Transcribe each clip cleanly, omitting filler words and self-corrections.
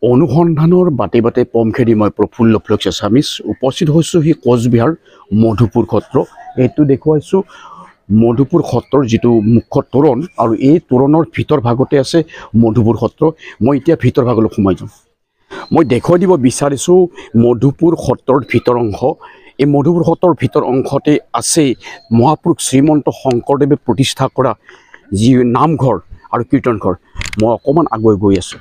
অনুসন্ধানৰ বাটে বাটে পম খেদি মই প্ৰফুল্ল ফ্লক্স এছামিছ উপস্থিত হৈছোঁ সি কোচবিহাৰ মধুপুৰ সত্ৰ। এইটো দেখুৱাইছোঁ মধুপুৰ সত্ৰৰ যিটো মুখ্য তোৰণ, আৰু এই তোৰণৰ ভিতৰ ভাগতে আছে মধুপুৰ সত্ৰ। মই এতিয়া ভিতৰ ভাগলৈ সোমাই যাম। মই দেখুৱাই দিব বিচাৰিছোঁ মধুপুৰ সত্ৰৰ ভিতৰ অংশ। এই মধুপুৰ সত্ৰৰ ভিতৰ অংশতে আছে মহাপুৰুষ শ্ৰীমন্ত শংকৰদেৱে প্ৰতিষ্ঠা কৰা যি নামঘৰ আৰু কীৰ্তনঘৰ। মই অকণমান আগুৱাই গৈ আছোঁ।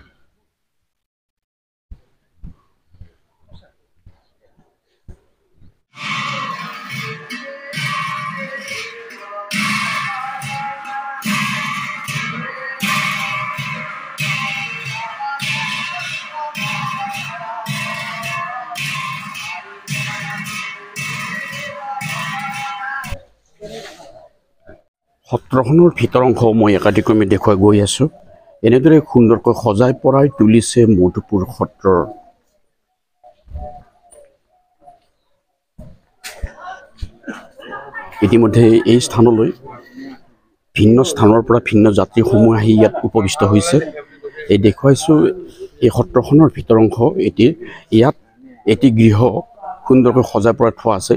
সত্ৰখনৰ ভিতৰ অংশ মই একাদিক্ৰমে দেখুৱাই গৈ আছোঁ। এনেদৰে সুন্দৰকৈ সজাই পৰাই তুলিছে মধুপুৰ সত্ৰৰ। ইতিমধ্যে এই স্থানলৈ ভিন্ন স্থানৰ পৰা ভিন্ন যাত্ৰীসমূহ আহি ইয়াত উপবিষ্ট হৈছে। এই দেখুৱাইছোঁ এই সত্ৰখনৰ ভিতৰ অংশ। ইয়াত এটি গৃহ সুন্দৰকৈ সজাই পৰাই থোৱা আছে।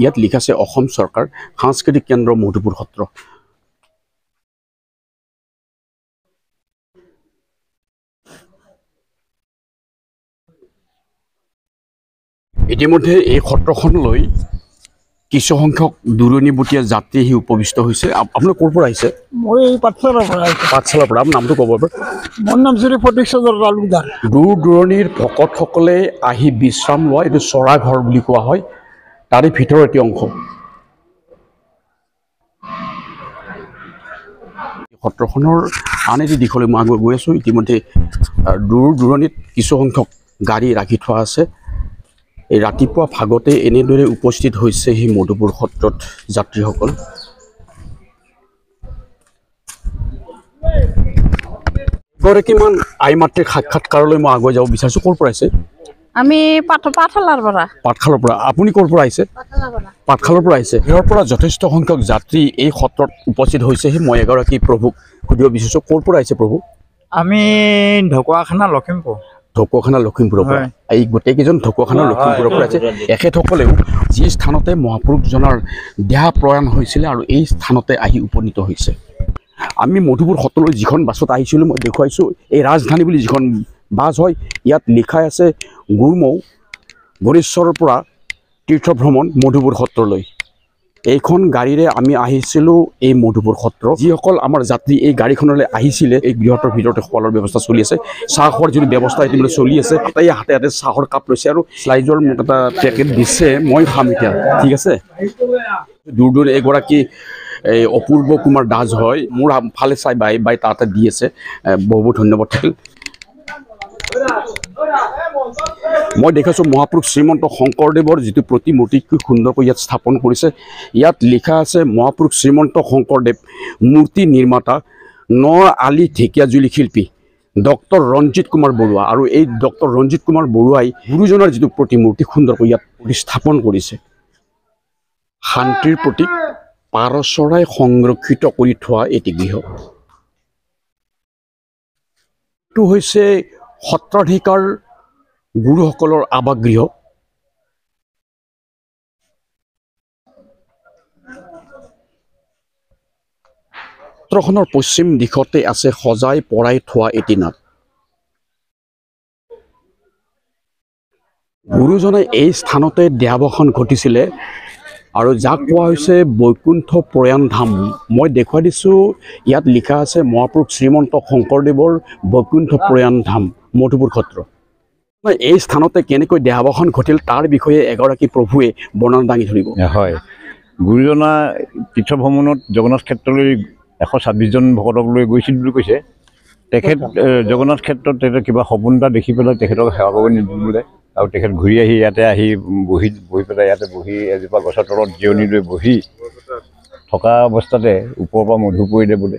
ইয়াত লিখা আছে অসম চৰকাৰ সাংস্কৃতিক কেন্দ্ৰ মধুপুৰ সত্ৰ। ইতিমধ্যে এই সত্ৰখনলৈ কিছুসংখ্যক দূৰণিবতীয়া যাত্ৰী আহি উপবিষ্ট হৈছে। আপোনাৰ ক'ৰ পৰা আহিছে? মই এই পাঠশালাৰ পৰা আহিছোঁ। পাঠশালাৰ পৰা। আপোনাৰ নামটো ক'ব পাৰে? মোৰ নাম শ্ৰী ফটিক চন্দ্ৰ তালুকদাৰ। দূৰ দূৰণিৰ ভকতসকলে আহি বিশ্ৰাম লোৱা এইটো চৰা ঘৰ বুলি কোৱা হয়, তাৰে ভিতৰৰ এটি অংশ। সত্ৰখনৰ আন এটি দিশলৈ মই আগুৱাই গৈ আছোঁ। ইতিমধ্যে দূৰ দূৰণিত কিছুসংখ্যক গাড়ী ৰাখি থোৱা আছে। এই ৰাতিপুৱা ভাগতে এনেদৰে উপস্থিত হৈছে সেই মধুপুৰ সত্ৰত যাত্ৰীসকল। গৰাকীমান আই মাতৃৰ সাক্ষাৎকাৰলৈ মই আগুৱাই যাব বিচাৰিছোঁ। ক'ৰ পৰা আহিছে? আমি পাঠশালাৰ পৰা। পাঠশালাৰ পৰা। আপুনি ক'ৰ পৰা আহিছে? পাঠশালাৰ পৰা আহিছে। ইয়াৰ পৰা যথেষ্ট সংখ্যক যাত্ৰী এই সত্ৰত উপস্থিত হৈছেহি। মই এগৰাকী প্ৰভুক সুধিব বিচাৰিছোঁ, ক'ৰ পৰা আহিছে প্ৰভু? আমি ঢকুৱাখানা লখিমপুৰ। ঢকুৱাখানা লখিমপুৰৰ পৰা। এই গোটেইকেইজন ঢকুৱাখানা লখিমপুৰৰ পৰা আছে। এখেতসকলেও যি স্থানতে মহাপুৰুষজনৰ দেহা প্ৰয়াণ হৈছিলে আৰু এই স্থানতে আহি উপনীত হৈছে। আমি মধুপুৰ সত্ৰলৈ যিখন বাছত আহিছিলোঁ মই দেখুৱাইছোঁ, এই ৰাজধানী বুলি যিখন বাছ হয়, ইয়াত লিখাই আছে গুৰমৌ গণেশ্বৰৰ পৰা তীৰ্থ ভ্ৰমণ মধুপুৰ সত্ৰলৈ। এইখন গাড়ীৰে আমি আহিছিলোঁ এই মধুপুৰ সত্ৰ। যিসকল আমাৰ যাত্ৰী এই গাড়ীখনলৈ আহিছিলে, এই গৃহটোৰ ভিতৰতে খোৱাৰ ব্যৱস্থা চলি আছে। চাহ খোৱাৰ যিটো ব্যৱস্থা ইতিমধ্যে চলি আছে। তাই হাতে হাতে চাহৰ কাপ লৈছে আৰু শ্লাইজৰ মোক এটা পেকেট দিছে, মই খাম এতিয়া। ঠিক আছে। দূৰ দূৰ এগৰাকী এই অপূৰ্ব কুমাৰ দাস হয়, মোৰ ফালে চাই বাই তাতে দি আছে। বহু বহুত ধন্যবাদ থাকিল। মই দেখিছোঁ মহাপুৰুষ শ্ৰীমন্ত শংকৰদেৱৰ যিটো প্ৰতিমূৰ্তি খুব সুন্দৰকৈ ইয়াত স্থাপন কৰিছে। ইয়াত লিখা আছে মহাপুৰুষ শ্ৰীমন্ত শংকৰদেৱ মূৰ্তি নিৰ্মাতা ন আলি ঢেকীয়াজুলি শিল্পী ডক্টৰ ৰঞ্জিত কুমাৰ বৰুৱা। আৰু এই ডক্টৰ ৰঞ্জিত কুমাৰ বৰুৱাই গুৰুজনাৰ যিটো প্ৰতিমূৰ্তি সুন্দৰকৈ ইয়াত স্থাপন কৰিছে। শান্তিৰ প্ৰতীক পাৰ চৰাই সংৰক্ষিত কৰি থোৱা এটি গৃহ। এইটো হৈছে সত্ৰাধিকাৰ গুৰুসকলৰ আৱাসগৃহ। সত্ৰখনৰ পশ্চিম দিশতে আছে সজাই পৰাই থোৱা এটি নাট। গুৰুজনাই এই স্থানতে দেহাৱসান ঘটিছিলে আৰু যাক কোৱা হৈছে বৈকুণ্ঠ প্ৰয়াণ ধাম। মই দেখুৱাই দিছোঁ, ইয়াত লিখা আছে মহাপুৰুষ শ্ৰীমন্ত শংকৰদেৱৰ বৈকুণ্ঠ প্ৰয়াণ ধাম মধুপুৰ সত্ৰ। এই স্থানতে কেনেকৈ দেহাৱসান ঘটিল তাৰ বিষয়ে এগৰাকী প্ৰভুৱে বৰ্ণনা দাঙি ধৰিব। হয়, গুৰুজনা তীৰ্থ ভ্ৰমণত জগন্নাথ ক্ষেত্ৰলৈ 126জন ভকতক লৈ গৈছিল বুলি কৈছে। তেখেত জগন্নাথ ক্ষেত্ৰত তেখেতৰ কিবা সপোন এটা দেখি পেলাই তেখেতক সেৱা কৰিব নিদিল বোলে। আৰু তেখেত ঘূৰি আহি ইয়াতে বহি পেলাই ইয়াতে বহি এজোপা গছৰ তলত জিৰণি লৈ বহি থকা অৱস্থাতে ওপৰৰ পৰা মধু পৰিলে বোলে।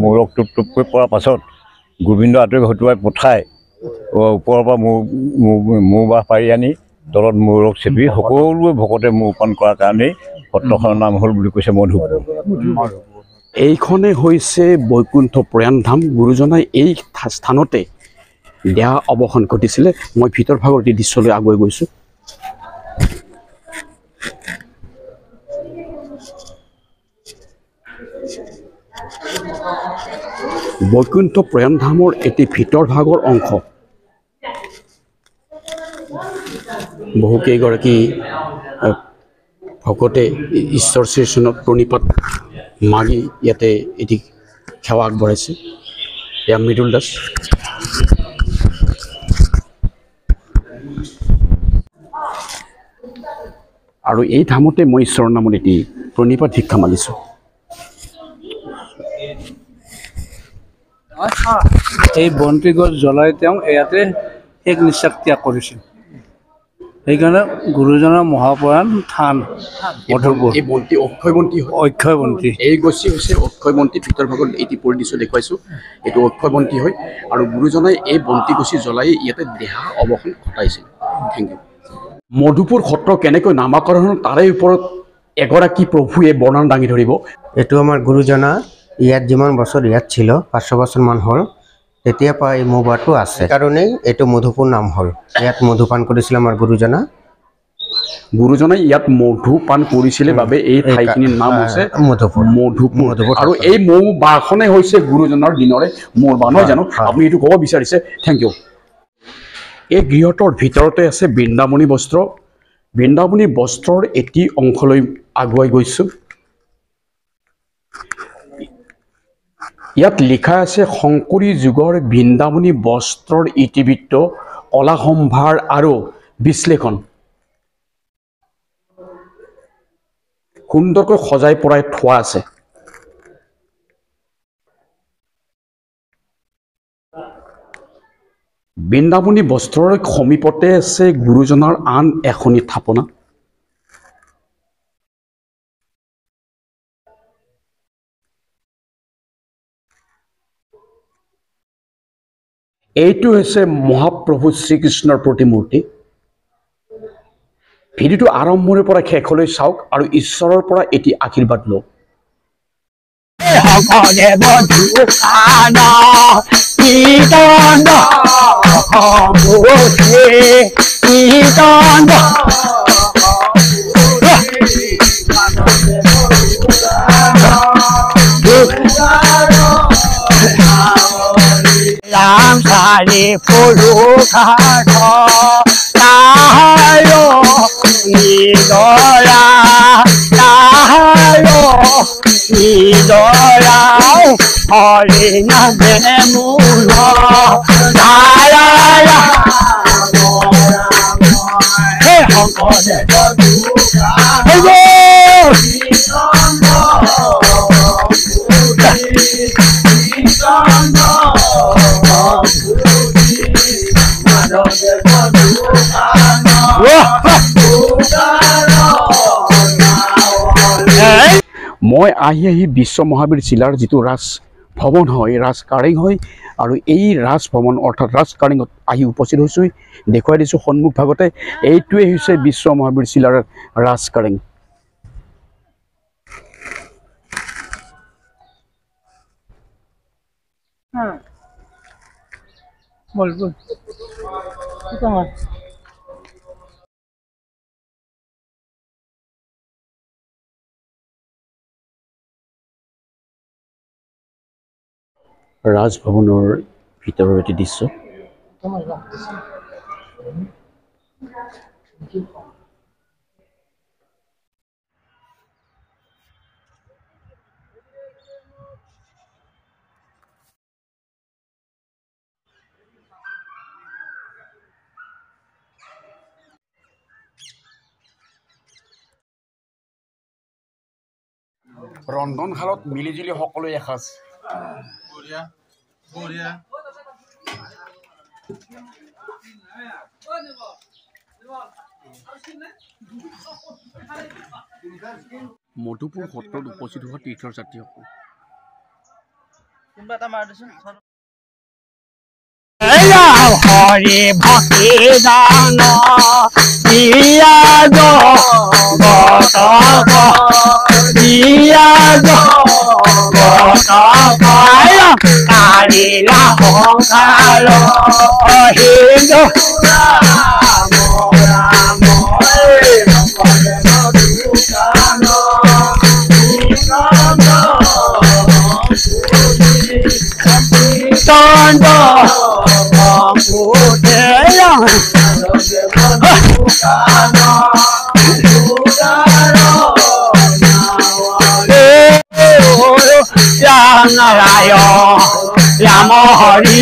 মৌ ৰস টোপকৈ পৰাৰ পাছত গোবিন্দ আঁতৰি হতুৱাই পঠাই ওপৰৰ পৰা মৌ বাহ পাৰি আনি তলত মৌ ৰস চেপি সকলোৱে ভকতে মৌ পান কৰাৰ কাৰণেই সত্ৰখনৰ নাম হ'ল বুলি কৈছে মধুপুৰ। এইখনে হৈছে বৈকুণ্ঠ প্ৰয়াণ ধাম। গুৰুজনাই এই স্থানতে দেহা অৱসান ঘটিছিলে। মই ভিতৰ ভাগৰ এই দৃশ্যলৈ আগুৱাই গৈছোঁ। বৈকুণ্ঠ প্ৰয়াণ ধামৰ এটি ভিতৰ ভাগৰ অংশ। বহুকেইগৰাকী ভকতে ঈশ্বৰ শ্ৰীচৰণত প্ৰণিপাত মাগি ইয়াতে এটি সেৱা আগবঢ়াইছে। এয়া মৃদুল দাস। আৰু এই ধামতে মই ঈশ্বৰৰ নামত এটি প্ৰণিপাত শিক্ষা মাগিছোঁ। এই বন্তি গছ জ্বলাই তেওঁ ইয়াতে শেষ নিশ্বাস ত্যাগ কৰিছিল। সেইকাৰণে গুৰুজনাৰ মহাপ্ৰয়াণ থান মধুপুৰ। এই বন্তি অক্ষয় বন্তি হয়। অক্ষয় বন্তি এই গছি হৈছে অক্ষয় বন্তি। ভিতৰ ভাগত এটি পৰিদৃশ্য দেখুৱাইছোঁ। এইটো অক্ষয় বন্তি হয় আৰু গুৰুজনাই এই বন্তি গছি জ্বলাই ইয়াতে দেহা অৱসান ঘটাইছিল। Thank U. মধুপুৰ সত্ৰ কেনেকৈ নামাকৰণ তাৰে ওপৰত এগৰাকী প্ৰভুৱে বৰ্ণনা দাঙি ধৰিব। এইটো আমাৰ গুৰুজনা ইয়াত যিমান বছৰ ইয়াত ছিল 500 বছৰমান হ'ল, তেতিয়াৰ পৰা এই মৌবাটো আছে কাৰণেই এইটো মধুপুৰ নাম হ'ল। ইয়াত মধুপান কৰিছিল আমাৰ গুৰুজনা। গুৰুজনাই ইয়াত মধুপান কৰিছিলে বাবে এই ঠাইখিনিৰ নাম হৈছে মধুপুৰ। মধুপুৰ। আৰু এই মৌ বাখনে হৈছে গুৰুজনাৰ দিনৰে মৌৰ বাহ, নহয় জানো? আপুনি এইটো ক'ব বিচাৰিছে। Thank you. এই গৃহটোৰ ভিতৰতে আছে বৃন্দাবনী বস্ত্ৰ। বৃন্দাবনী বস্ত্ৰৰ এটি অংশলৈ আগুৱাই গৈছোঁ। ইয়াত লিখা আছে শংকৰী যুগৰ বৃন্দাবনী বস্ত্ৰৰ ইতিবৃত্ত, কলা সম্ভাৰ আৰু বিশ্লেষণ। সুন্দৰকৈ সজাই পৰাই থোৱা আছে। বৃন্দাবনী বস্ত্ৰৰ সমীপতে আছে গুৰুজনাৰ আন এখনি থাপনা। এইটো হৈছে মহাপ্ৰভু শ্ৰীকৃষ্ণৰ প্ৰতিমূৰ্তি। ভিডিঅ'টো আৰম্ভণিৰ পৰা শেষলৈ চাওক আৰু ঈশ্বৰৰ পৰা এটি আশীৰ্বাদ লওক। ৰাম সাৰে পড়ু ঘাট তাহাৰো নিদৰা তাহাৰো নিদৰা হৰে নামে মুন ধাৰায়া হে হংকৰে মই আহি বিশ্ব মহাবীৰ জিলাৰ যিটো ৰাজ ভৱন হয়, ৰাজ কাৰেং হয়, আৰু এই ৰাজ ভৱন অৰ্থাৎ ৰাজ কাৰেঙত আহি উপস্থিত হৈছোঁ। দেখুৱাই দিছোঁ সন্মুখ ভাগতে। এইটোৱে হৈছে বিশ্ব মহাবীৰ জিলাৰ ৰাজ কাৰেং। ৰাজভৱনৰ ভিতৰৰ এটি দৃশ্য। ৰন্ধনশালত মিলিজুলি সকলোৱে এসাঁজ। মধুপুৰ সত্ৰত উপস্থিত হোৱা তীৰ্থযাত্ৰীসকল। হৰে ভক্তি দান দিয়া জগতক দিয়া জগতক কাৰিলা সংসাৰ হিন্দু চন্দ্ৰ ৰাম নাৰায়ণ ৰাম হৰি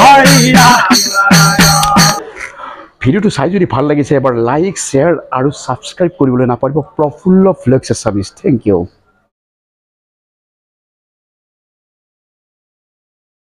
হৰি ৰাম। ভিডিঅ'টো চাই যদি ভাল লাগিছে এবাৰ লাইক শ্বেয়াৰ আৰু ছাবস্ক্ৰাইব কৰিবলৈ নাপাহৰিব Prafulla vlogs Assamese. Thank U.